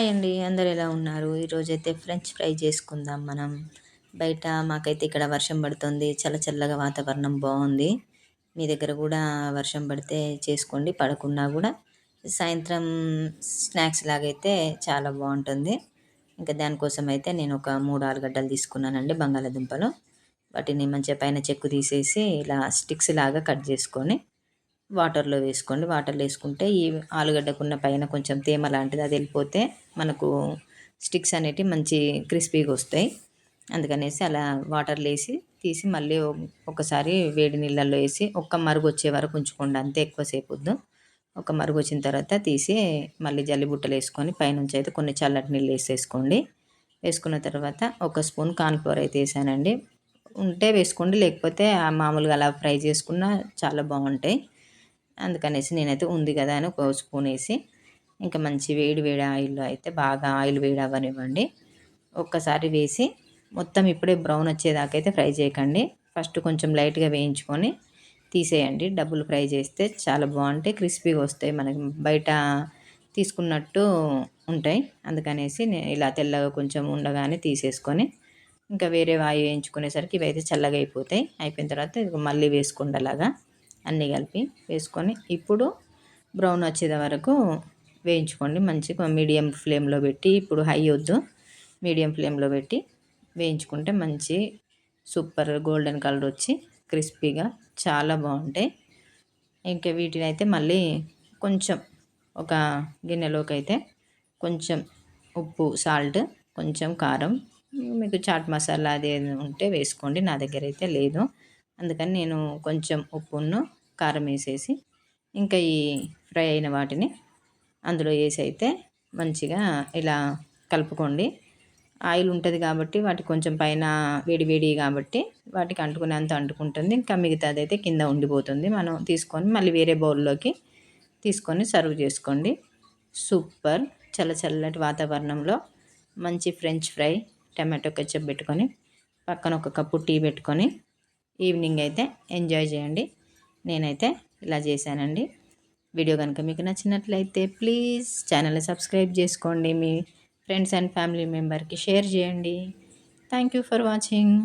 Hi అండి. అందరూ ఎలా ఉన్నారు? ఈరోజైతే ఫ్రెంచ్ ఫ్రై చేసుకుందాం మనం. బయట మాకైతే ఇక్కడ వర్షం పడుతుంది. చల్ల చల్లగా వాతావరణం బావుంది. మీ దగ్గర గూడా వర్షం పడితే చేసుకోండి. పడకున్నా గూడా సాయంత్రం స్నాక్స్ లాగైతే చాలా బావుంటుంది. ఇంకా దానికోసమైతే నేను ఒక 3 ఆలుగడ్డలు తీసుకున్నానండి, బంగాళాదుంపలు. వాటిని మంచిగా పైన చెక్కు తీసేసి ఇలా స్టిక్స్ లాగా కట్ చేసుకొని వాటర్‌లో వేసుకోండి. వాటర్‌లో ఏసుకుంటే ఈ ఆలుగడ్డకున్న పైన కొంచెం తేమ లాంటిది అది ఎళ్ళిపోతే మనకు స్టిక్స్ అనేటివి మంచి క్రిస్పీగొస్తాయి. అందుకనేసి అలా వాటర్‌లో ఏసి తీసి మళ్ళీ ఒకసారి వేడి నీళ్ళల్లో ఏసి ఒక్క మరుగొచ్చే వరకు ఉంచుకోండి. అంతే, ఎక్కువ సేపొద్దు. ఒక మరుగొచ్చిన తర్వాత తీసి మళ్ళీ జల్లి బుట్టలేసుకొని పైనుంచయితే కొన్ని చల్లటి నీళ్ళేసేసుకోండి. వేసుకున్న తర్వాత ఒక స్పూన్ కార్న్ ఫ్లోర్ అయితే ఏసానండి. ఉంటే వేసుకోండి, లేకపోతే మామూలుగా అలా ఫ్రై చేసుకున్నా చాలా బావుంటాయి. అందుకనేసి నేనైతే ఉంది గదా అని ఒక స్పూనేసి, ఇంకా మంచి వేడి వేడి ఆయిల్‌లో అయితే బాగా ఆయిల్ వేడవ్వనివ్వండి. ఒక్కసారి వేసి మొత్తం ఇప్పుడే బ్రౌన్ వచ్చేదాకైతే ఫ్రై చేయకండి. ఫస్ట్ కొంచెం లైట్‌గా వేయించుకొని తీసేయండి. డబుల్ ఫ్రై చేస్తే చాలా బావుంటాయి. క్రిస్పీగా వస్తాయి. మనకి బయట తీసుకున్నట్టు ఉంటాయి. అందుకనేసి ఇలా తెల్లగా కొంచెం ఉండగానే తీసేసుకొని, ఇంకా వేరే వాయి వేయించుకునేసరికి ఇవైతే చల్లగా అయిపోతాయి. అయిపోయిన తర్వాత ఇగ మళ్ళీ వేసుకోండి అలాగా. అన్నీ కలిపి వేసుకొని ఇప్పుడు బ్రౌన్ వచ్చేది వరకు వేయించుకోండి. మంచిగా మీడియం ఫ్లేమ్‌లో పెట్టి, ఇప్పుడు హై వద్దు, మీడియం ఫ్లేమ్‌లో పెట్టి వేయించుకుంటే మంచి సూపర్ గోల్డెన్ కలర్ వచ్చి క్రిస్పీగా చాలా బావుంటాయి. ఇంకా వీటినైతే మళ్ళీ కొంచెం ఒక గిన్నెలోకైతే కొంచెం ఉప్పు, సాల్ట్, కొంచెం కారం, మీకు చాట్ మసాలా అది ఏదైనా ఉంటే వేసుకోండి. నా దగ్గరైతే లేదు. అందుకని నేను కొంచెం ఉప్పును, కారం ఏసేసి ఇంకా ఈ ఫ్రై అయిన వాటిని అందులో ఏసైతే మంచిగా ఇలా కలుపుకోండి. ఆయిల్ ఉంటది కాబట్టి వాటికి కొంచెం పైన వేడి వేడి కాబట్టి వాటికి అంటుకునేంత అంటుకుంటుంది. ఇంకా మిగతాదైతే కింద ఉండిపోతుంది. మనం తీసుకొని మళ్ళీ వేరే బౌల్‌లోకి తీసుకొని సర్వ్ చేసుకోండి. సూపర్! చల్ల చల్లటి వాతావరణంలో మంచి ఫ్రెంచ్ ఫ్రై, టమాటో కెచప్ పెట్టుకొని, పక్కన ఒక కప్పు టీ పెట్టుకొని ఈవినింగ్ అయితే ఎంజాయ్ చేయండి. నేనైతే ఇలా చేశానండి. వీడియో గనుక మీకు నచ్చినట్లయితే ప్లీజ్ ఛానల్‌ని సబ్స్క్రైబ్ చేసుకోండి. మీ ఫ్రెండ్స్ అండ్ ఫ్యామిలీ మెంబర్‌కి షేర్ చేయండి. Thank you for watching.